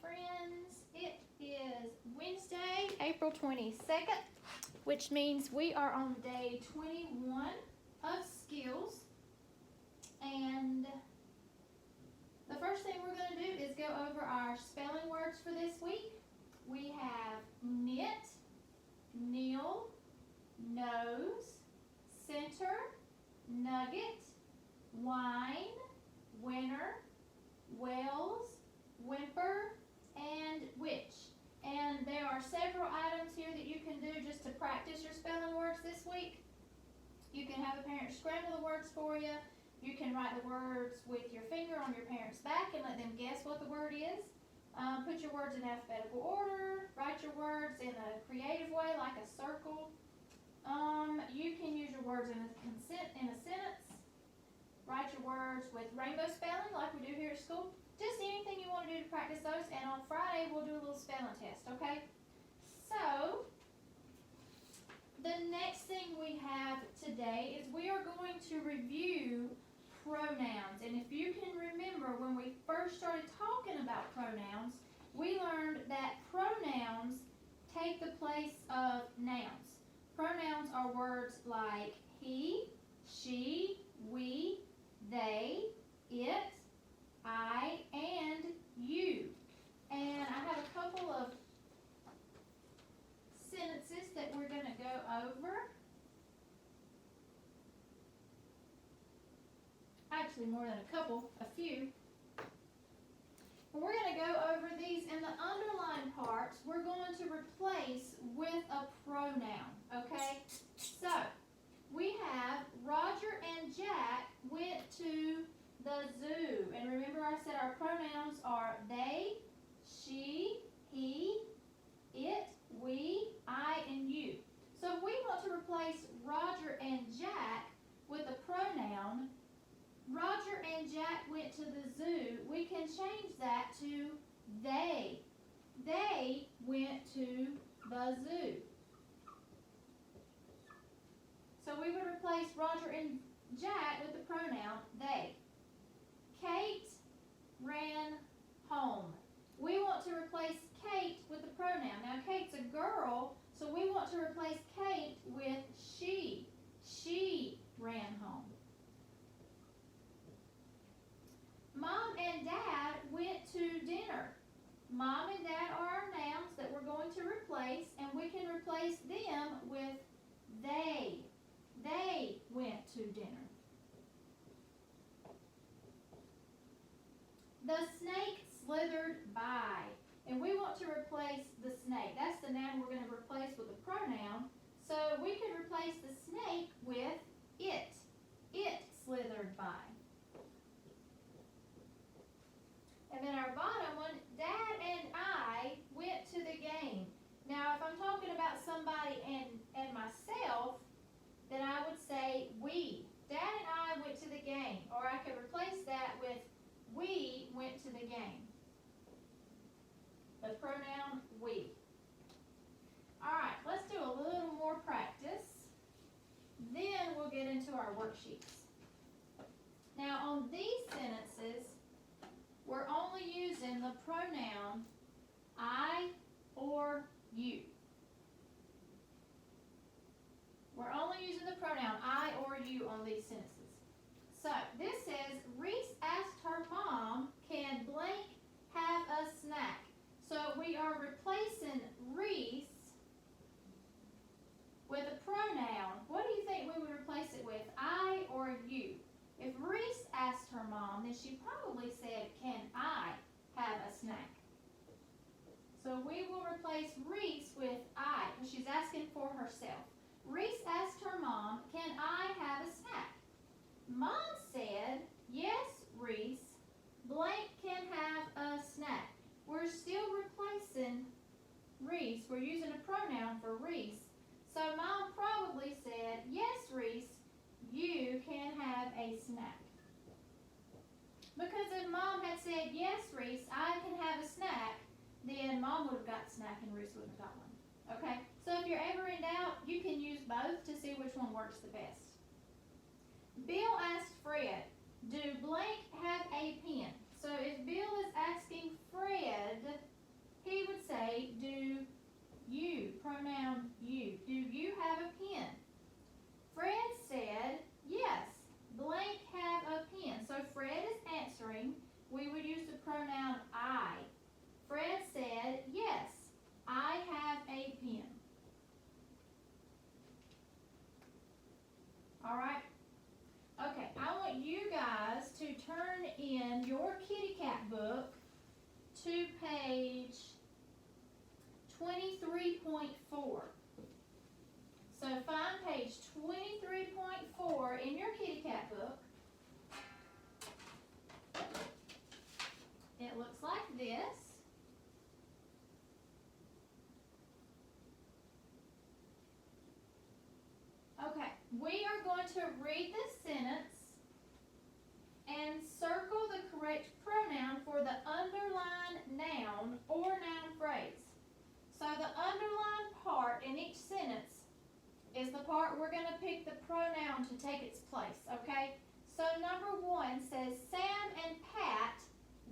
friends. It is Wednesday, April 22nd, which means we are on day 21 of skills. And the first thing we're going to do is go over our spelling words for this week. We have knit, kneel, nose, center, nugget, wine, winner, wells, whimper, and witch. And there are several items here that you can do just to practice your spelling words this week. You can have a parent scramble the words for you. You can write the words with your finger on your parent's back and let them guess what the word is. Put your words in alphabetical order. Write your words in a creative way, like a circle. You can use your words in a sentence. Write your words with rainbow spelling, like we do here at school. Just anything you want to do to practice those. And on Friday, we'll do a little spelling test, okay? So, the next thing we have today is we are going to review pronouns. And if you can remember, when we first started talking about pronouns, we learned that pronouns take the place of nouns. Pronouns are words like he, she, we, they, it, I, and you. And I have a couple of sentences that we're going to go over. Actually, more than a couple, a few. And we're going to go over these, and the underlined parts we're going to replace with a pronoun, okay? So, we have Roger and Jack went to the zoo. And remember I said our pronouns are they, she, he, it, we, I, and you. So if we want to replace Roger and Jack with a pronoun, Roger and Jack went to the zoo, we can change that to they. They went to the zoo. So we would replace Roger and Jack with the pronoun they. Kate ran home. We want to replace Kate with the pronoun. Now, Kate's a girl, so we want to replace Kate with she. She ran home. Mom and Dad went to dinner. Mom and Dad are our nouns that we're going to replace, and we can replace them with they. They went to dinner. The snake slithered by. And we want to replace the snake. That's the noun we're going to replace with a pronoun. So we could replace the snake with it. It slithered by. And then our bottom one, Dad and I went to the game. Now, if I'm talking about somebody and myself, then I would say we. Dad and I went to the game. Or I could replace that with we went to the game. The pronoun we. All right, let's do a little more practice. Then we'll get into our worksheets. Now, on these sentences, we're only using the pronoun I or you. We're only using the pronoun I or you on these sentences. So, this says, Reese asked her mom, can blank have a snack? So, we are replacing Reese with a pronoun. What do you think we would replace it with, I or you? If Reese asked her mom, then she probably said, can I have a snack? So, we will replace Reese with I, because she's asking for herself. Reese asked her mom, can I have a snack? Mom said, yes, Reese, blank can have a snack. We're still replacing Reese. We're using a pronoun for Reese. So Mom probably said, yes, Reese, you can have a snack. Because if Mom had said, yes, Reese, I can have a snack, then Mom would have got the snack and Reese wouldn't have got one. Okay? So if you're ever in doubt, you can use both to see which one works the best. Bill asked Fred, do blank have a pen? So if Bill is asking Fred, we would use the pronoun I. Fred said, yes, I have a pen. All right? Okay, I want you guys to turn in your kitty cat book to page 23.4. So find page 23.4 in your kitty cat book. It looks like this. Okay, we are going to read the sentence and circle the correct pronoun for the underlined noun or noun phrase. So the underlined part in each sentence is the part we're going to pick the pronoun to take its place, okay? So number 1 says, Sam and Pat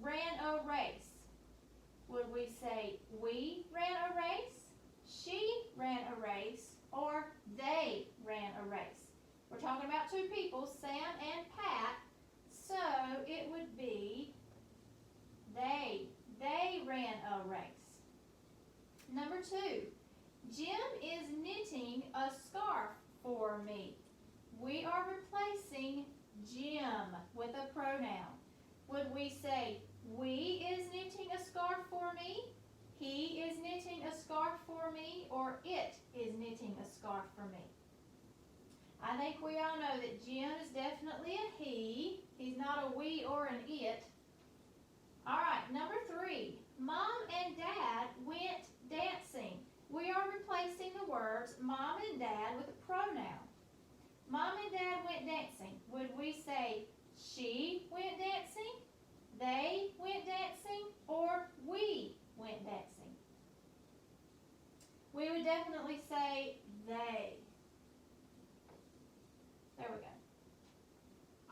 ran a race. Would we say, we ran a race, she ran a race, or they ran a race? We're talking about two people, Sam and Pat, so it would be they. They ran a race. Number 2, Jim is knitting a scarf for me. We are replacing Jim with a pronoun. Would we say, we is knitting a scarf for me, he is knitting a scarf for me, or it is knitting a scarf for me? I think we all know that Jim is definitely a he. He's not a we or an it. All right, number 3, Mom and Dad went dancing. We are replacing the words Mom and Dad with a pronoun. Mom and Dad went dancing. Would we say, she went dancing, they went dancing, or we went dancing? We would definitely say they. There we go.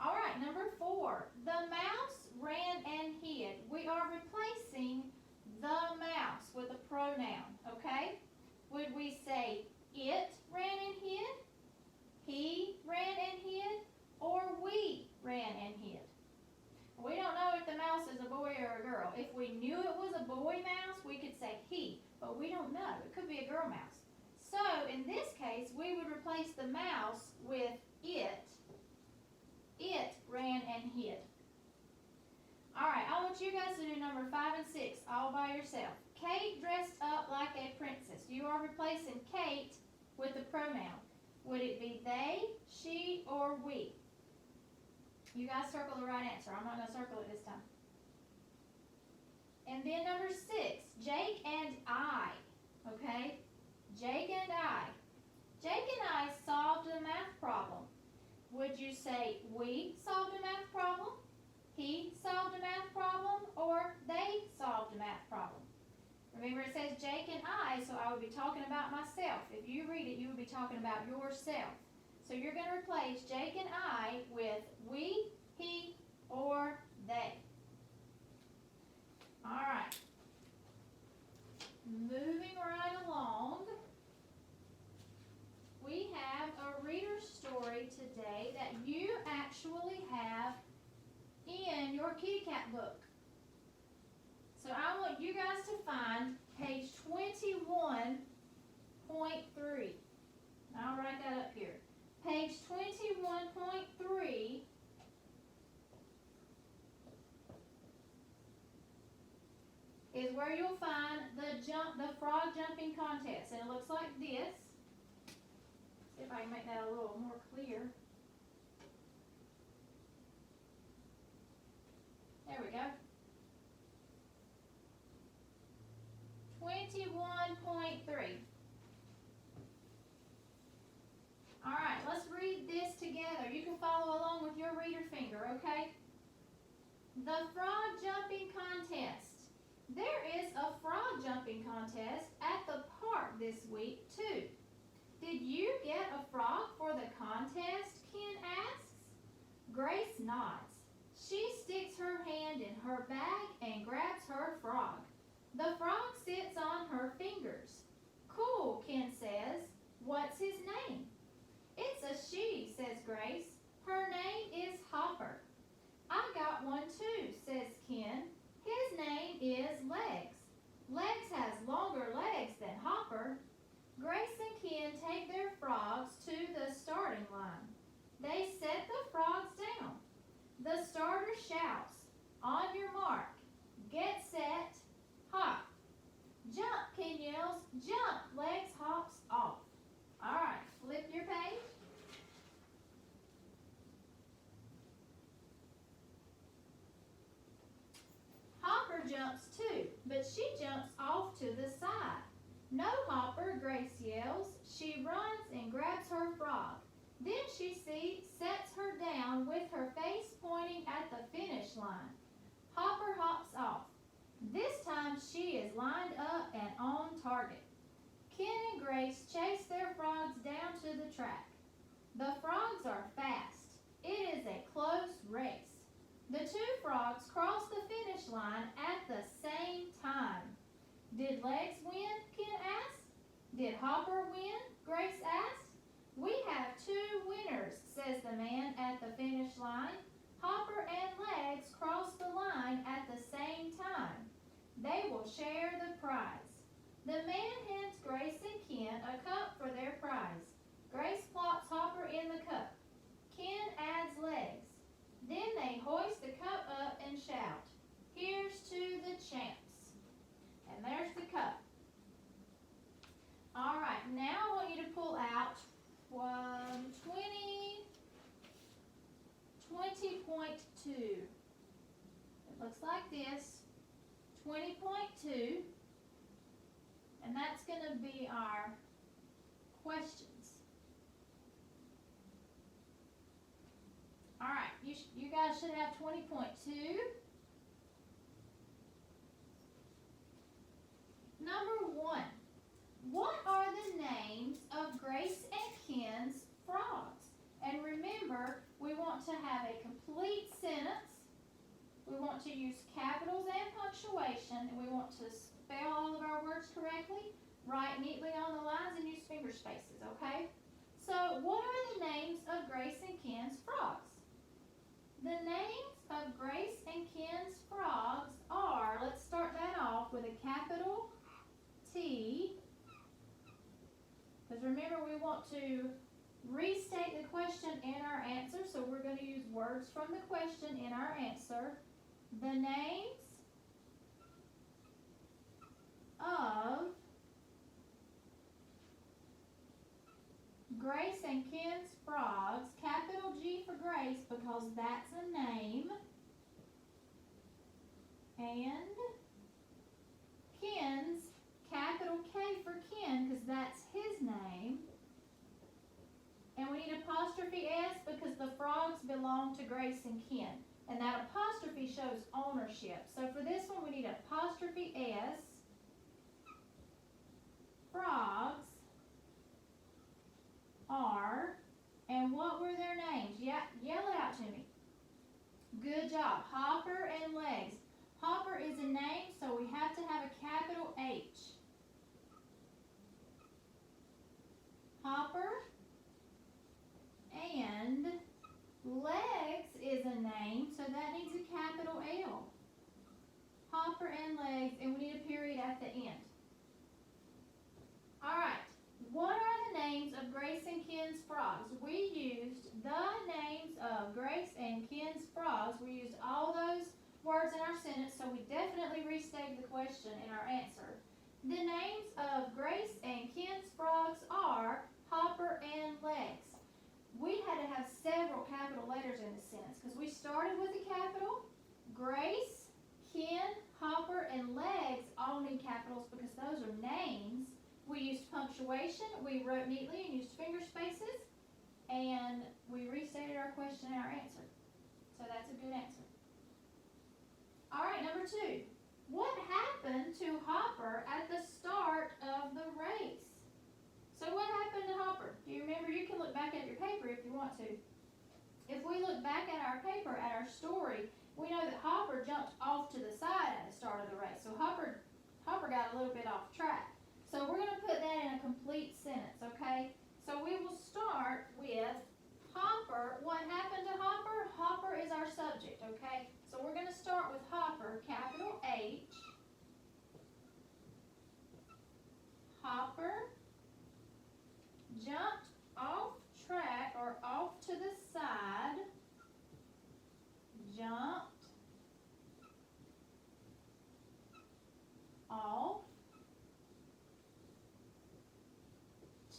All right, number 4. The mouse ran and hid. We are replacing the mouse with a pronoun, okay? Would we say it ran and hid, he ran and hid, or we ran and hid? We don't know if the mouse is a boy or a girl. If we knew it was a boy mouse, we could say he, but we don't know. It could be a girl mouse. So in this case, we would replace the mouse with it. It ran and hid. All right, I want you guys to do number 5 and 6 all by yourself. Kate dressed up like a princess. You are replacing Kate with a pronoun. Would it be they, she, or we? You guys circle the right answer. I'm not going to circle it this time. And then number 6, Jake and I. Okay? Jake and I. Jake and I solved a math problem. Would you say we solved a math problem, he solved a math problem, or they solved a math problem? Remember it says Jake and I, so I would be talking about myself. If you read it, you would be talking about yourself. So you're going to replace Jake and I with we, he, or they. All right. Moving right along, we have a reader story today that you actually have in your kitty cat book. So I want you guys to find page 21.3. I'll write that up here. Page 21.3 is where you'll find the frog jumping contest, and it looks like this. See if I can make that a little more clear. There we go. 21.3. All right, let's read this together. You can follow along with your reader finger, okay? The frog jumping contest. There is a frog jumping contest at the park this week, too. Did you get a frog for the contest? Ken asks. Grace nods. She sticks her hand in her bag and grabs her frog. The frog sits on her fingers. Cool, Ken says. What's his name? It's a she, says Grace. Her name is Hopper. I got one too, says Ken. jumps too, but she jumps off to the side. No, Hopper, Grace yells. She runs and grabs her frog. Then she sets her down with her face pointing at the finish line. Hopper hops off. This time she is lined up and on target. Ken and Grace chase their frogs down to the track. The frogs are fast. It is a close race. The two frogs cross the finish line at the same time. Did Legs win? Ken asked. Did Hopper win? Grace asked. We have two winners, says the man at the finish line. Hopper and Legs cross the line at the same time. They will share the prize. The man hands Grace and Ken a cup for their prize. Grace plops Hopper in the cup. Ken adds Legs. Then they hoist the cup up and shout, "Here's to the champs." And there's the cup. All right, now I want you to pull out 20.2. It looks like this, 20.2, and that's going to be our questions. All right, you guys should have 20.2. Number 1. What are the names of Grace and Ken's frogs? And remember, we want to have a complete sentence. We want to use capitals and punctuation, and we want to spell all of our words correctly, write neatly on the lines, and use finger spaces, okay? So, what are the names of Grace and Ken's frogs? The names of Grace and Ken's frogs are, let's start that off with a capital T, because remember we want to restate the question in our answer, so we're going to use words from the question in our answer. The names of Grace and Ken's frogs, capital G for Grace because that's a name, and Ken's, capital K for Ken because that's his name. And we need apostrophe S because the frogs belong to Grace and Ken. And that apostrophe shows ownership. So for this one, we need apostrophe S. Frogs are, and what were their names? Yeah, yell it out to me. Good job. Hopper and Legs. Hopper is a name, so we have to have a capital H. Hopper. And Legs is a name, so that needs a capital L. Hopper and Legs, and we need a period at the end. All right, what are the names of Grace and Ken's frogs? We used the names of Grace and Ken's frogs. We used all those words in our sentence, so we definitely restated the question in our answer. The names of Grace and Ken's frogs are Hopper and Legs. We had to have several capital letters in this sentence because we started with a capital. Grace, Ken, Hopper, and Legs all need capitals because those are names. We used punctuation. We wrote neatly and used finger spaces. And we restated our question and our answer. So that's a good answer. All right, number 2. What happened to Hopper at the start of the race? So what happened to Hopper? Do you remember? You can look back at your paper if you want to. If we look back at our paper, at our story, we know that Hopper jumped off to the side at the start of the race. So Hopper got a little bit off track. So we're going to put that in a complete sentence, okay? So we will start with Hopper. What happened to Hopper? Hopper is our subject, okay? So we're going to start with Hopper, capital H. Hopper jumped off track or off to the side, jumped off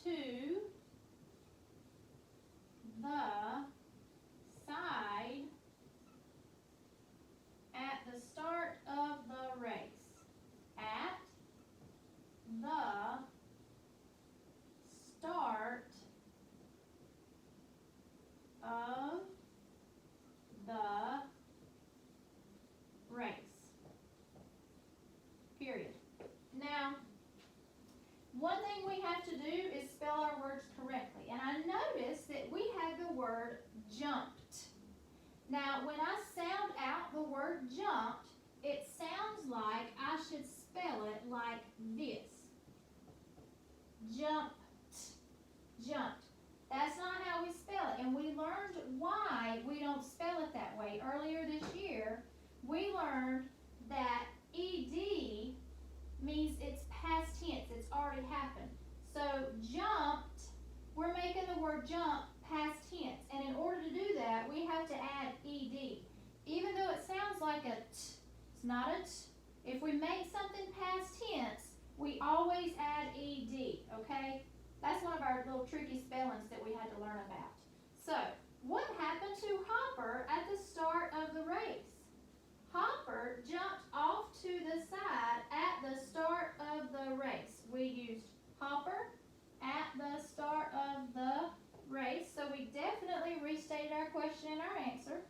to the side Now, when I sound out the word jumped, it sounds like I should spell it like this. Jumped, jumped. That's not how we spell it, and we learned why we don't spell it that way. Earlier this year, we learned that ED means it's past tense, it's already happened. So jumped, we're making the word jump past tense, and in order to do that, we have to add ED. Even though it sounds like a t, it's not a t. If we make something past tense, we always add ED, okay? That's one of our little tricky spellings that we had to learn about. So, what happened to Hopper at the start of the race? Hopper jumped off to the side at the start of the race. We used Hopper at the start of the race. So we definitely restated our question and our answer.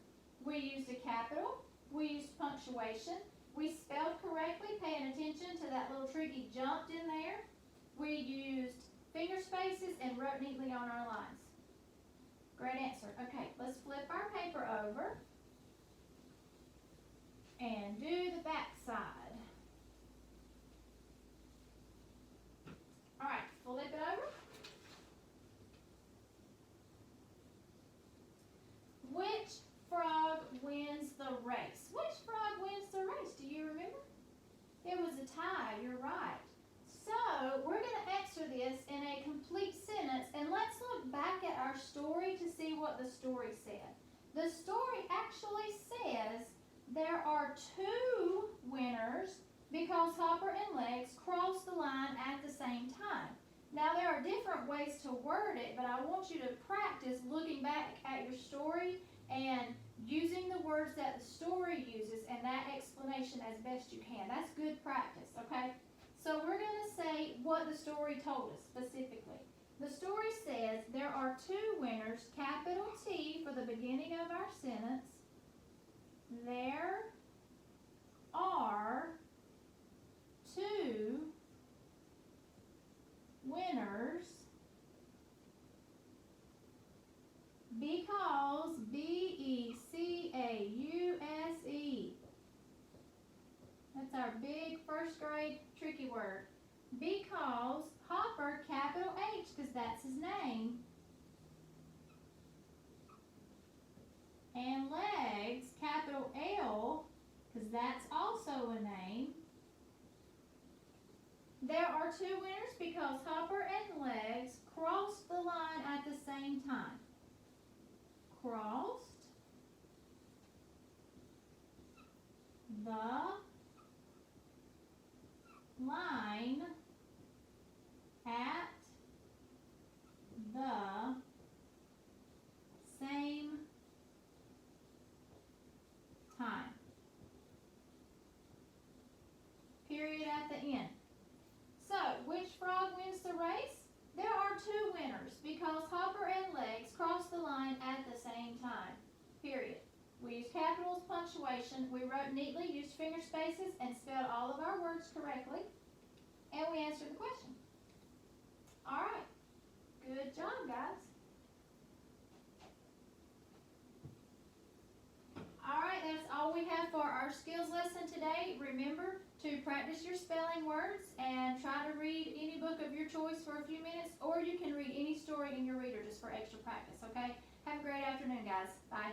We used a capital. We used punctuation. We spelled correctly, paying attention to that little tricky jumped in there. We used finger spaces and wrote neatly on our lines. Great answer. Okay, let's flip our paper over and do the back side. All right, flip it over. Which frog wins the race? Which frog wins the race? Do you remember? It was a tie, you're right. So, we're going to answer this in a complete sentence, and let's look back at our story to see what the story said. The story actually says there are two winners because Hopper and Legs crossed the line at the same time. Now, there are different ways to word it, but I want you to practice looking back at your story and using the words that the story uses and that explanation as best you can. That's good practice, okay? So we're going to say what the story told us specifically. The story says there are two winners, capital T for the beginning of our sentence. There are two winners because B-E-C-A-U-S-E. That's our big first grade tricky word. Because Hopper, capital H, because that's his name, and Legs, capital L, because that's also a name. There are two winners because Hopper and Legs crossed the line at the same time. Crossed the line at the same time. Period at the end. So, which frog wins the race? There are two winners because Hopper and Legs crossed the line at the same time. Period. We used capitals, punctuation, we wrote neatly, used finger spaces, and spelled all of our words correctly. And we answered the question. All right. Good job, guys. All right, that's all we have for our skills lesson today. Remember to practice your spelling words and try to read any book of your choice for a few minutes, or you can read any story in your reader just for extra practice, okay? Have a great afternoon, guys. Bye.